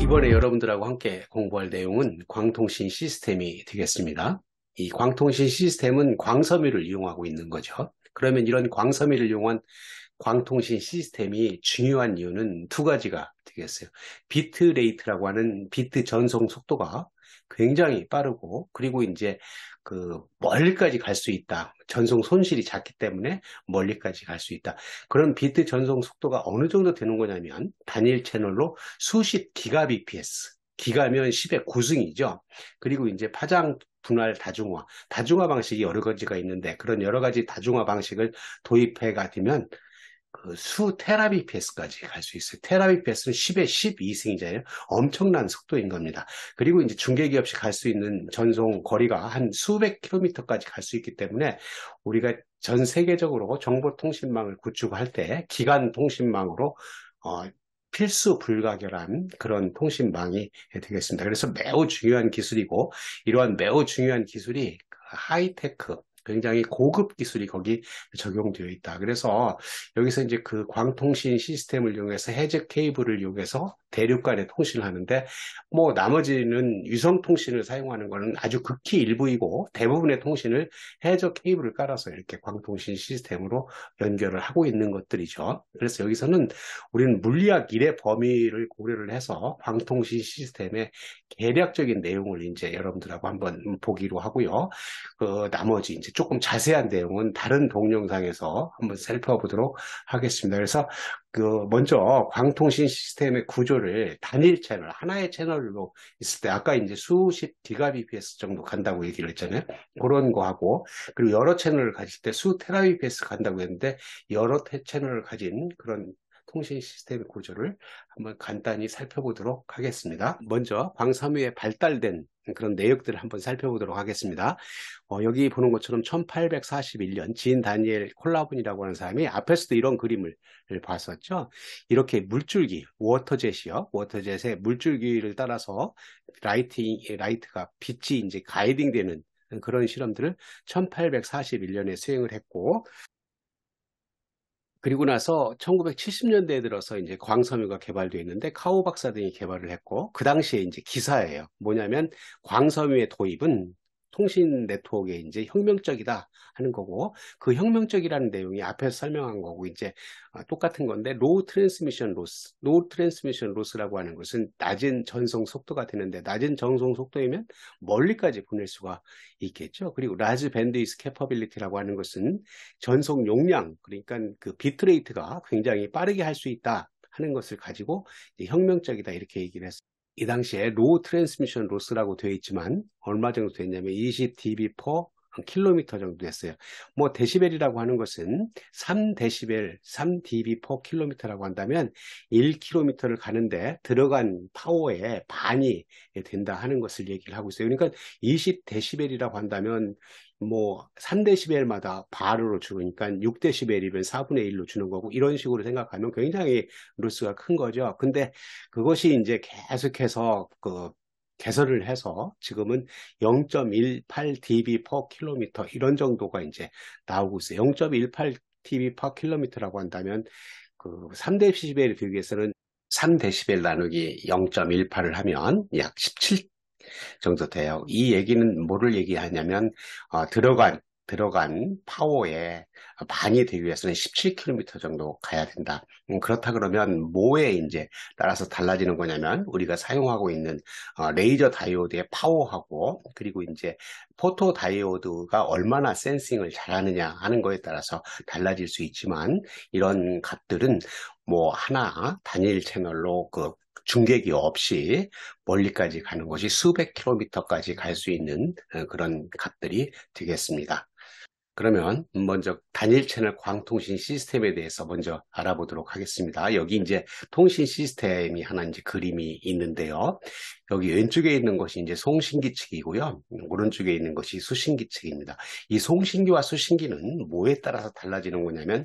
이번에 여러분들하고 함께 공부할 내용은 광통신 시스템이 되겠습니다. 이 광통신 시스템은 광섬유를 이용하고 있는 거죠. 그러면 이런 광섬유를 이용한 광통신 시스템이 중요한 이유는 두 가지가 되겠어요. 비트 레이트라고 하는 비트 전송 속도가 굉장히 빠르고, 그리고 이제 멀리까지 갈 수 있다. 전송 손실이 작기 때문에 멀리까지 갈 수 있다. 그런 비트 전송 속도가 어느 정도 되는 거냐면 단일 채널로 수십 기가 bps, 기가면 10의 9승이죠. 그리고 이제 파장 분할 다중화 방식이 여러 가지가 있는데, 그런 여러 가지 다중화 방식을 도입해 가면 수 테라bps까지 갈 수 있어요. 테라bps는 10의 12승이잖아요. 엄청난 속도인 겁니다. 그리고 이제 중계기 없이 갈 수 있는 전송 거리가 한 수백 킬로미터까지 갈 수 있기 때문에 우리가 전 세계적으로 정보통신망을 구축할 때 기간 통신망으로 필수 불가결한 그런 통신망이 되겠습니다. 그래서 매우 중요한 기술이고, 이러한 매우 중요한 기술이 하이테크, 굉장히 고급 기술이 거기 적용되어 있다. 그래서 여기서 이제 그 광통신 시스템을 이용해서 해저 케이블을 이용해서 대륙 간의 통신을 하는데, 나머지는 위성 통신을 사용하는 것은 아주 극히 일부이고, 대부분의 통신을 해저 케이블을 깔아서 이렇게 광통신 시스템으로 연결을 하고 있는 것들이죠. 그래서 여기서는 우리는 물리학 1의 범위를 고려를 해서 광통신 시스템의 개략적인 내용을 이제 여러분들하고 한번 보기로 하고요. 나머지 이제 조금 자세한 내용은 다른 동영상에서 한번 살펴보도록 하겠습니다. 그래서 먼저 광통신 시스템의 구조를 단일 채널, 하나의 채널로 있을 때 아까 이제 수십 기가bps 정도 간다고 얘기를 했잖아요. 그런 거 하고, 그리고 여러 채널을 가질 때 수 테라bps 간다고 했는데, 여러 채널을 가진 그런 통신 시스템의 구조를 한번 간단히 살펴보도록 하겠습니다. 먼저 광섬유에 발달된 그런 내역들을 한번 살펴보도록 하겠습니다. 여기 보는 것처럼 1841년 진 다니엘 콜라본이라고 하는 사람이, 앞에서도 이런 그림을 봤었죠. 이렇게 물줄기, 워터젯이요. 워터젯의 물줄기를 따라서 라이트가 빛이 이제 가이딩 되는 그런 실험들을 1841년에 수행을 했고, 그리고 나서 1970년대에 들어서 이제 광섬유가 개발되어 있는데, 카오 박사 등이 개발을 했고, 그 당시에 이제 기사예요. 뭐냐면 광섬유의 도입은 통신 네트워크에 이제 혁명적이다 하는 거고, 그 혁명적이라는 내용이 앞에서 설명한 거고 이제 똑같은 건데, 로우 트랜스미션 로스라고 하는 것은 낮은 전송 속도가 되는데, 낮은 전송 속도이면 멀리까지 보낼 수가 있겠죠. 그리고 라지 밴드위스 캐퍼빌리티라고 하는 것은 전송 용량, 그러니까 그 비트레이트가 굉장히 빠르게 할 수 있다 하는 것을 가지고 혁명적이다 이렇게 얘기를 했어요. 이 당시에 로우 트랜스미션 로스라고 되어 있지만 얼마 정도 됐냐면 20dB per 킬로미터 정도 됐어요. 데시벨이라고 하는 것은 3데시벨, 3dB per 킬로미터라고 한다면 1km를 가는데 들어간 파워의 반이 된다 하는 것을 얘기를 하고 있어요. 그러니까 20데시벨이라고 한다면 3데시벨마다 반으로 주니까 6데시벨이면 4분의 1로 주는 거고, 이런 식으로 생각하면 굉장히 로스가 큰 거죠. 근데 그것이 이제 계속해서 개설을 해서 지금은 0.18dB per 킬로미터 이런 정도가 이제 나오고 있어요. 0.18dB per 킬로미터라고 한다면 3데시벨에 비교해서는 3데시벨 나누기 0.18을 하면 약 17 정도 돼요. 이 얘기는 뭐를 얘기하냐면 들어간 파워의 반이 되기 위해서는 17km 정도 가야 된다. 그렇다 그러면 뭐에 이제 따라서 달라지는 거냐면, 우리가 사용하고 있는 레이저 다이오드의 파워하고, 그리고 이제 포토 다이오드가 얼마나 센싱을 잘하느냐 하는 거에 따라서 달라질 수 있지만, 이런 값들은 하나 단일 채널로 중계기 없이 멀리까지 가는 것이 수백 킬로미터까지 갈 수 있는 그런 값들이 되겠습니다. 그러면 먼저 단일 채널 광통신 시스템에 대해서 먼저 알아보도록 하겠습니다. 여기 이제 통신 시스템이 하나 이제 그림이 있는데요. 여기 왼쪽에 있는 것이 이제 송신기 측이고요. 오른쪽에 있는 것이 수신기 측입니다. 이 송신기와 수신기는 뭐에 따라서 달라지는 거냐면,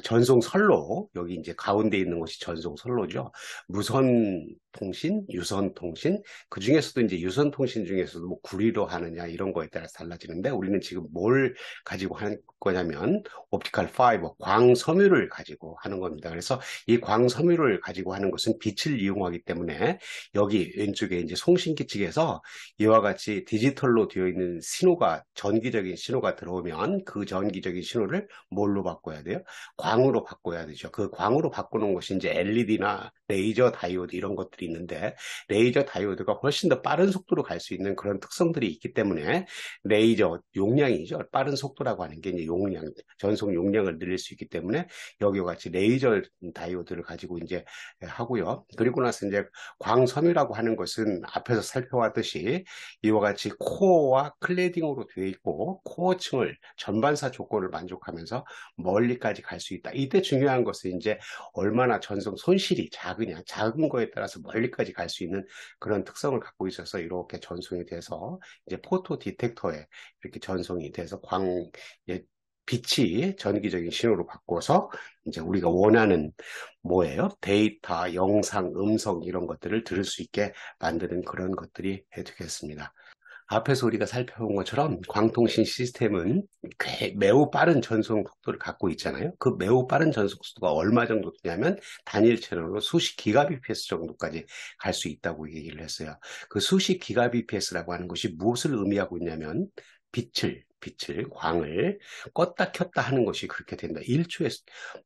전송 선로, 여기 이제 가운데 있는 것이 전송 선로죠. 무선 통신, 유선 통신, 그 중에서도 이제 유선 통신 중에서도 뭐 구리로 하느냐 이런 거에 따라서 달라지는데 우리는 지금 뭘 가지고 하는 거냐면 옵티컬 파이버, 광섬유를 가지고 하는 겁니다. 그래서 이 광섬유를 가지고 하는 것은 빛을 이용하기 때문에 여기 왼쪽에 이제 송신기 측에서 이와 같이 디지털로 되어 있는 신호가 전기적인 신호가 들어오면 그 전기적인 신호를 뭘로 바꿔야 돼요? 광으로 바꿔야 되죠. 그 광으로 바꾸는 것이 이제 LED나 레이저 다이오드 이런 것들이 있는데 레이저 다이오드가 훨씬 더 빠른 속도로 갈 수 있는 그런 특성들이 있기 때문에 레이저 용량이죠. 빠른 속도라고 하는 게 이제 용량, 전송 용량을 늘릴 수 있기 때문에 여기와 같이 레이저 다이오드를 가지고 이제 하고요. 그리고 나서 이제 광섬유라고 하는 것은 앞에서 살펴봤듯이 이와 같이 코어와 클레딩으로 되어 있고 코어층을 전반사 조건을 만족하면서 멀리까지 갈 수 있다. 이때 중요한 것은 이제 얼마나 전송 손실이 작으냐, 작은 거에 따라서 멀리까지 갈 수 있는 그런 특성을 갖고 있어서 이렇게 전송이 돼서 이제 포토 디텍터에 이렇게 전송이 돼서 빛이 전기적인 신호로 바꿔서 이제 우리가 원하는 뭐예요? 데이터, 영상, 음성 이런 것들을 들을 수 있게 만드는 그런 것들이 되겠습니다. 앞에서 우리가 살펴본 것처럼 광통신 시스템은 매우 빠른 전송 속도를 갖고 있잖아요. 그 매우 빠른 전송 속도가 얼마 정도 되냐면 단일 채널로 수십 기가bps 정도까지 갈 수 있다고 얘기를 했어요. 그 수십 기가bps라고 하는 것이 무엇을 의미하고 있냐면 광을 껐다 켰다 하는 것이 그렇게 된다. 1초에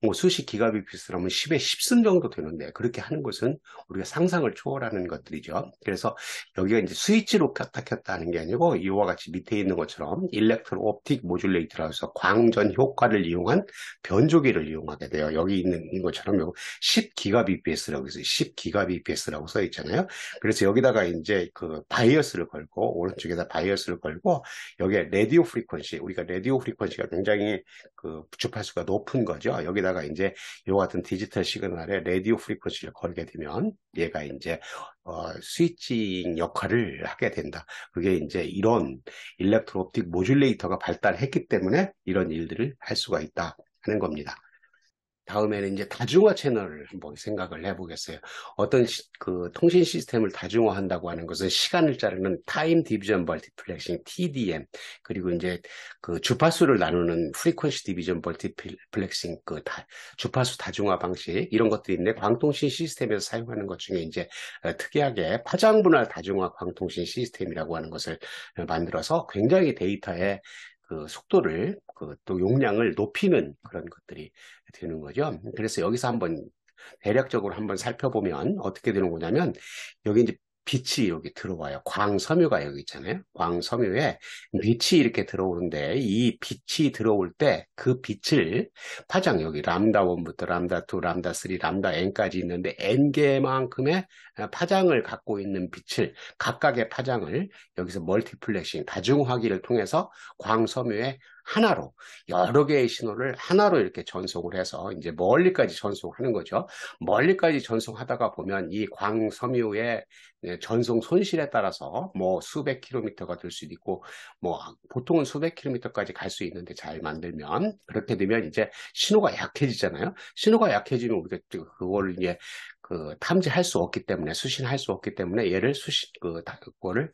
뭐 수십 기가bps라면 10의 10승 정도 되는데 그렇게 하는 것은 우리가 상상을 초월하는 것들이죠. 그래서 여기가 이제 스위치로 켰다 켰다 하는 게 아니고 이와 같이 밑에 있는 것처럼 일렉트로 옵틱 모듈레이터라고 해서 광전 효과를 이용한 변조기를 이용하게 돼요. 여기 있는 것처럼 10기가bps라고 해서 10기가bps라고 써 있잖아요. 그래서 여기다가 이제 그 바이어스를 걸고 오른쪽에다 바이어스를 걸고 여기에 레디오 프리퀀시, 우리가 레디오 프리퀀시가 굉장히 그 주파수가 높은 거죠. 여기다가 이제 이와 같은 디지털 시그널에 레디오 프리퀀시를 걸게 되면 얘가 이제 스위칭 역할을 하게 된다. 그게 이제 이런 일렉트로옵틱 모듈레이터가 발달했기 때문에 이런 일들을 할 수가 있다 하는 겁니다. 다음에는 이제 다중화 채널을 한번 생각을 해보겠어요. 어떤 그 통신 시스템을 다중화한다고 하는 것은 시간을 자르는 타임 디비전 멀티플렉싱 TDM 그리고 이제 그 주파수를 나누는 프리퀀시 디비전 멀티플렉싱 주파수 다중화 방식 이런 것들이 있는데 광통신 시스템에서 사용하는 것 중에 이제 특이하게 파장 분할 다중화 광통신 시스템이라고 하는 것을 만들어서 굉장히 데이터의 그 속도를 또 용량을 높이는 그런 것들이 되는 거죠. 그래서 여기서 한번 대략적으로 한번 살펴보면 어떻게 되는 거냐면 여기 이제 빛이 여기 들어와요. 광섬유가 여기 있잖아요. 광섬유에 빛이 이렇게 들어오는데 이 빛이 들어올 때 그 빛을 파장 여기 람다 1부터 람다 2, 람다 3, 람다 n까지 있는데 n개만큼의 파장을 갖고 있는 빛을 각각의 파장을 여기서 멀티플렉싱 다중화기를 통해서 광섬유에 하나로 여러 개의 신호를 하나로 이렇게 전송을 해서 이제 멀리까지 전송하는 거죠. 멀리까지 전송하다가 보면 이 광섬유의 전송 손실에 따라서 뭐 수백 킬로미터가 될 수도 있고 뭐 보통은 수백 킬로미터까지 갈 수 있는데 잘 만들면 그렇게 되면 이제 신호가 약해지잖아요. 신호가 약해지면 우리가 그걸 이제 그 탐지할 수 없기 때문에 수신할 수 없기 때문에 얘를 그거를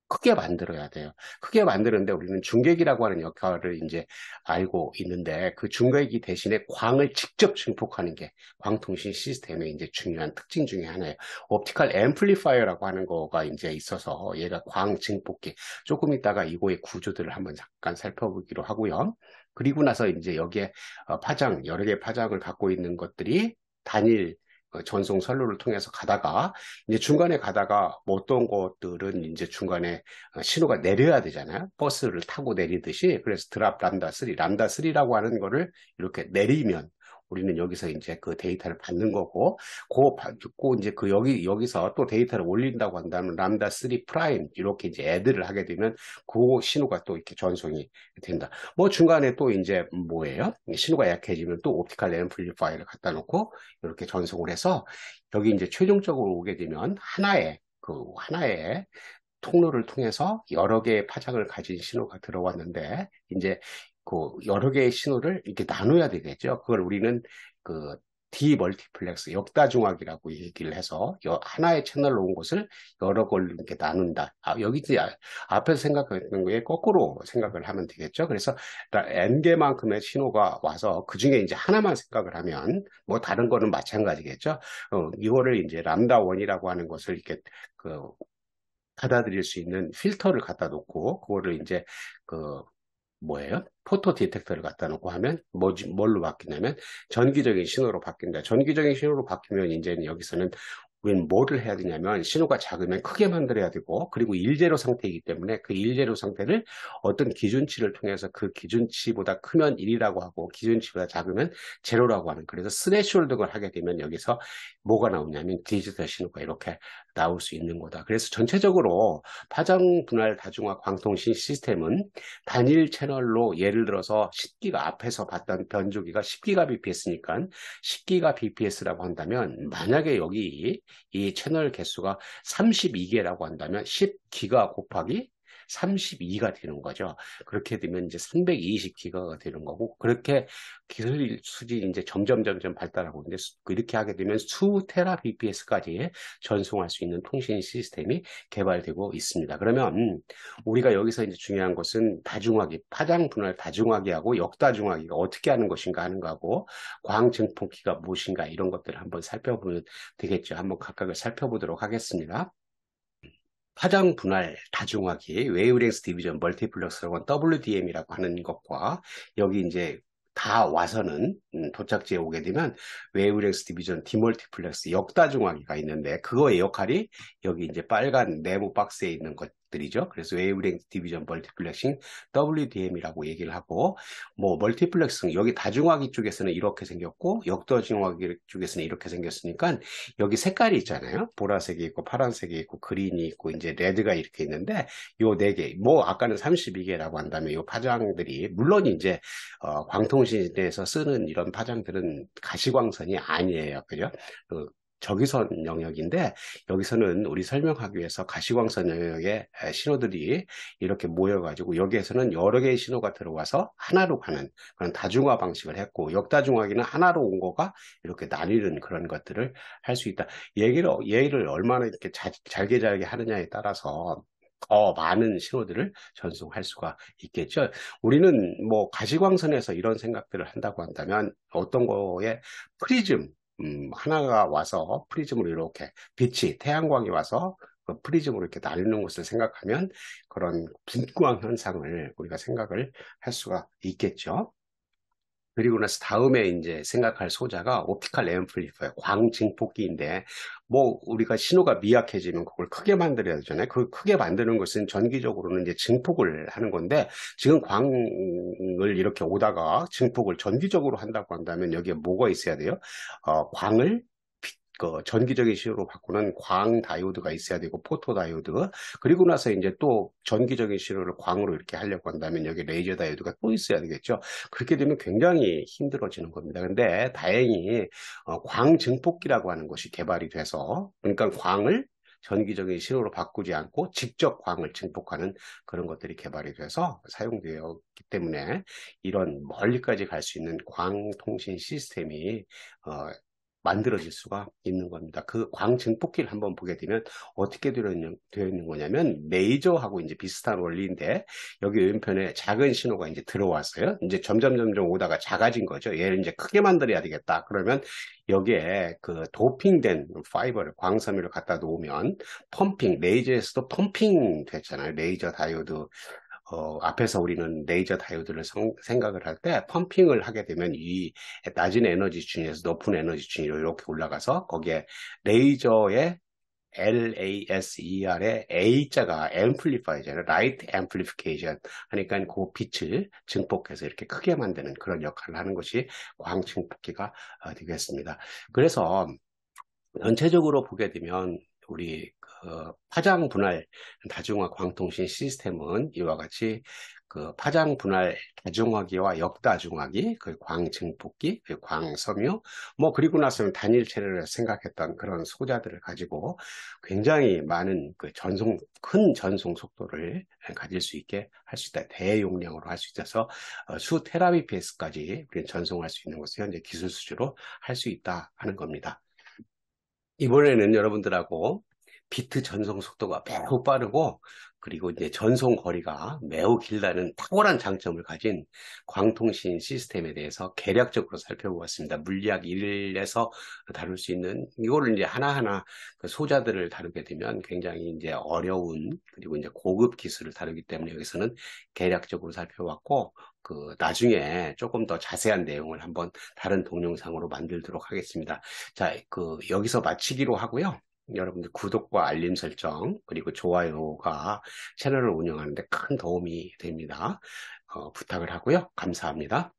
크게 만들어야 돼요. 크게 만드는데 우리는 중계기라고 하는 역할을 이제 알고 있는데 그 중계기 대신에 광을 직접 증폭하는 게 광통신 시스템의 이제 중요한 특징 중에 하나예요. 옵티컬 앰플리파이어라고 하는 거가 이제 있어서 얘가 광 증폭기 조금 있다가 이거의 구조들을 한번 잠깐 살펴보기로 하고요. 그리고 나서 이제 여기에 파장, 여러 개의 파장을 갖고 있는 것들이 단일 전송 선로를 통해서 가다가 이제 중간에 가다가 뭐 어떤 것들은 이제 중간에 신호가 내려야 되잖아요. 버스를 타고 내리듯이 그래서 드랍 람다 3, 람다 3라고 하는 거를 이렇게 내리면 우리는 여기서 이제 그 데이터를 받는 거고, 그거 받고 이제 여기서 또 데이터를 올린다고 한다면 람다 3 프라임 이렇게 이제 애드를 하게 되면 그 신호가 또 이렇게 전송이 된다. 뭐 중간에 또 이제 뭐예요? 신호가 약해지면 또 옵티컬 앰플리파이어를 갖다 놓고 이렇게 전송을 해서 여기 이제 최종적으로 오게 되면 하나의 통로를 통해서 여러 개의 파장을 가진 신호가 들어왔는데 이제 그 여러 개의 신호를 이렇게 나눠야 되겠죠. 그걸 우리는 그 디멀티플렉스, 역다중화기라고 얘기를 해서 하나의 채널로 온 것을 여러 걸로 이렇게 나눈다. 여기 이제 앞에서 생각했던 거에 거꾸로 생각을 하면 되겠죠. 그래서 n개만큼의 신호가 와서 그 중에 이제 하나만 생각을 하면 뭐 다른 거는 마찬가지겠죠. 이거를 이제 람다 원이라고 하는 것을 이렇게 그 받아들일 수 있는 필터를 갖다 놓고 그거를 이제 그 뭐예요? 포토 디텍터를 갖다 놓고 하면 뭘로 바뀌냐면 전기적인 신호로 바뀐다. 전기적인 신호로 바뀌면 이제는 여기서는 우리는 뭐를 해야 되냐면 신호가 작으면 크게 만들어야 되고 그리고 일제로 상태이기 때문에 그 일제로 상태를 어떤 기준치를 통해서 그 기준치보다 크면 1이라고 하고 기준치보다 작으면 제로라고 하는 그래서 스레시홀드를 하게 되면 여기서 뭐가 나오냐면 디지털 신호가 이렇게 나올 수 있는 거다. 그래서 전체적으로 파장 분할 다중화 광통신 시스템은 단일 채널로 예를 들어서 10기가 앞에서 봤던 변조기가 10기가 bps니까 10기가 bps라고 한다면 만약에 여기 이 채널 개수가 32개라고 한다면 10기가 곱하기 32가 되는 거죠. 그렇게 되면 이제 320기가가 되는 거고, 그렇게 기술 수준이 이제 점점 발달하고 있는데, 이렇게 하게 되면 수 테라 bps까지 전송할 수 있는 통신 시스템이 개발되고 있습니다. 그러면 우리가 여기서 이제 중요한 것은 다중화기, 파장 분할 다중화기하고 역다중화기가 어떻게 하는 것인가 하는 거하고, 광증폭기가 무엇인가 이런 것들을 한번 살펴보면 되겠죠. 한번 각각을 살펴보도록 하겠습니다. 파장 분할 다중화기, 웨이브랭스 디비전 멀티플렉스라고 하는 WDM이라고 하는 것과 여기 이제 다 와서는 도착지에 오게 되면 웨이브랭스 디비전 디멀티플렉스 역다중화기가 있는데 그거의 역할이 여기 이제 빨간 네모 박스에 있는 것들이죠. 그래서 웨이브랭스 디비전 멀티플렉싱 WDM이라고 얘기를 하고 뭐 멀티플렉싱 여기 다중화기 쪽에서는 이렇게 생겼고 역다중화기 쪽에서는 이렇게 생겼으니까 여기 색깔이 있잖아요. 보라색이 있고 파란색이 있고 그린이 있고 이제 레드가 이렇게 있는데 요 네 개, 뭐 아까는 32개라고 한다면 요 파장들이 물론 이제 광통신에서 쓰는 이런 파장들은 가시광선이 아니에요. 그죠? 적외선 영역인데 여기서는 우리 설명하기 위해서 가시광선 영역의 신호들이 이렇게 모여가지고 여기에서는 여러 개의 신호가 들어와서 하나로 가는 그런 다중화 방식을 했고 역다중화기는 하나로 온 거가 이렇게 나뉘는 그런 것들을 할 수 있다. 얘를 얼마나 이렇게 잘게 하느냐에 따라서 더 많은 신호들을 전송할 수가 있겠죠. 우리는 뭐 가시광선에서 이런 생각들을 한다고 한다면 어떤 거에 프리즘 하나가 와서 프리즘으로 이렇게 빛이 태양광이 와서 그 프리즘으로 이렇게 나누는 것을 생각하면 그런 분광 현상을 우리가 생각을 할 수가 있겠죠. 그리고 나서 다음에 이제 생각할 소자가 옵티컬 앰플리파이어, 광증폭기인데, 뭐, 우리가 신호가 미약해지면 그걸 크게 만들어야 되잖아요. 그 크게 만드는 것은 전기적으로는 이제 증폭을 하는 건데, 지금 광을 이렇게 오다가 증폭을 전기적으로 한다고 한다면 여기에 뭐가 있어야 돼요? 광을 그 전기적인 신호로 바꾸는 광 다이오드가 있어야 되고 포토 다이오드 그리고 나서 이제 또 전기적인 신호를 광으로 이렇게 하려고 한다면 여기 레이저 다이오드가 또 있어야 되겠죠. 그렇게 되면 굉장히 힘들어지는 겁니다. 근데 다행히 광 증폭기라고 하는 것이 개발이 돼서 그러니까 광을 전기적인 신호로 바꾸지 않고 직접 광을 증폭하는 그런 것들이 개발이 돼서 사용되었기 때문에 이런 멀리까지 갈 수 있는 광통신 시스템이 만들어질 수가 있는 겁니다. 그 광증폭기를 한번 보게 되면 어떻게 되어 있는 거냐면 레이저하고 이제 비슷한 원리인데 여기 왼편에 작은 신호가 이제 들어왔어요. 이제 점점 오다가 작아진 거죠. 얘를 이제 크게 만들어야 되겠다. 그러면 여기에 그 도핑된 파이버를 광섬유를 갖다 놓으면 펌핑 레이저에서도 펌핑 됐잖아요. 레이저 다이오드 앞에서 우리는 레이저 다이오드를 생각을 할 때 펌핑을 하게 되면 이 낮은 에너지 중에서 높은 에너지 중으로 이렇게 올라가서 거기에 레이저의 LASER의 A자가 앰플리파이잖아요. 라이트 앰플리피케이션 하니까 그 빛을 증폭해서 이렇게 크게 만드는 그런 역할을 하는 것이 광증폭기가 되겠습니다. 그래서 전체적으로 보게 되면 우리 파장 분할 다중화 광통신 시스템은 이와 같이 그 파장 분할 다중화기와 역다중화기, 그 광증폭기, 그 광섬유, 뭐 그리고 나서는 단일 체례를 생각했던 그런 소자들을 가지고 굉장히 많은 그 큰 전송 속도를 가질 수 있게 할 수 있다. 대용량으로 할 수 있어서 수 테라bps까지 우리는 전송할 수 있는 것을 현재 기술 수주로 할 수 있다 하는 겁니다. 이번에는 여러분들하고 비트 전송 속도가 매우 빠르고 그리고 이제 전송 거리가 매우 길다는 탁월한 장점을 가진 광통신 시스템에 대해서 개략적으로 살펴보았습니다. 물리학 1에서 다룰 수 있는 이거를 이제 하나하나 그 소자들을 다루게 되면 굉장히 이제 어려운 그리고 이제 고급 기술을 다루기 때문에 여기서는 개략적으로 살펴봤고 그 나중에 조금 더 자세한 내용을 한번 다른 동영상으로 만들도록 하겠습니다. 자, 여기서 마치기로 하고요. 여러분들 구독과 알림 설정, 그리고 좋아요가 채널을 운영하는 데 큰 도움이 됩니다. 부탁을 하고요. 감사합니다.